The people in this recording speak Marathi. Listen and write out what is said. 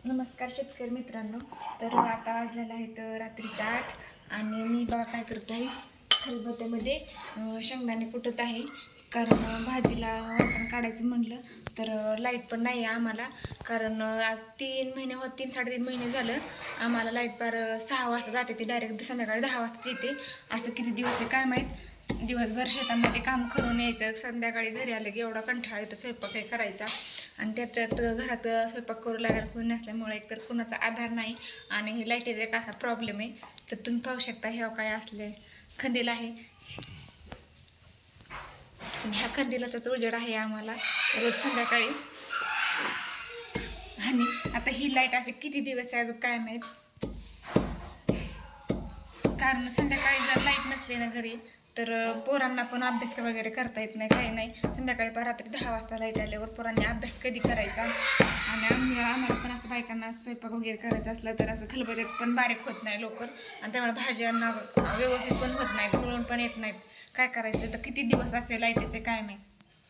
नमस्कार शेतकरी मित्रांनो. तर आता वाजलेला आहे तर रात्रीच्या 8 आणि मी बघा काय करत आहे, खलबत्त्यामध्ये शेंगदाणे कुटत आहे. कारण भाजीला वाटण काढायचं म्हणलं तर लाईट पण नाही आहे आम्हाला. कारण आज 3-3.5 महिने झालं आम्हाला लाईट पार 6 वाजता जाते, ती डायरेक्ट संध्याकाळी 10 वाजता येते. असं किती दिवस आहे काय माहीत. दिवसभर शेतामध्ये काम करून यायचं, संध्याकाळी घरी आलं की एवढा कंटाळा येतो स्वयंपाक काही करायचा. आणि त्याच्यात घरात स्वयंपाक करू लागायला कोणी नसल्यामुळे एकतर कुणाचा आधार नाही आणि हे लाईटीचा एक असा प्रॉब्लेम आहे. तर तुम्ही पाहू शकता हे काय असले खंदील आहे. ह्या खंदिलाचाच उजेड आहे आम्हाला रोज संध्याकाळी. आणि आता ही लाईट असे किती दिवस आहे अजून काय माहीत. कारण संध्याकाळी जर लाईट नसली ना घरी तर पोरांना पण अभ्यास वगैरे करता येत नाही, काही नाही. संध्याकाळी रात्री 10 वाजता लाईट आल्यावर पोरांनी अभ्यास कधी करायचा. आणि आम्हाला पण असं बायकांना स्वयंपाक वगैरे करायचं असलं तर असं खलबत्त्यात पण बारीक होत नाही लवकर, आणि त्यामुळे भाज्यांना व्यवस्थित पण होत नाहीत, मिळून पण येत नाहीत. काय करायचं तर किती दिवस असे लाईटीचे काय नाही.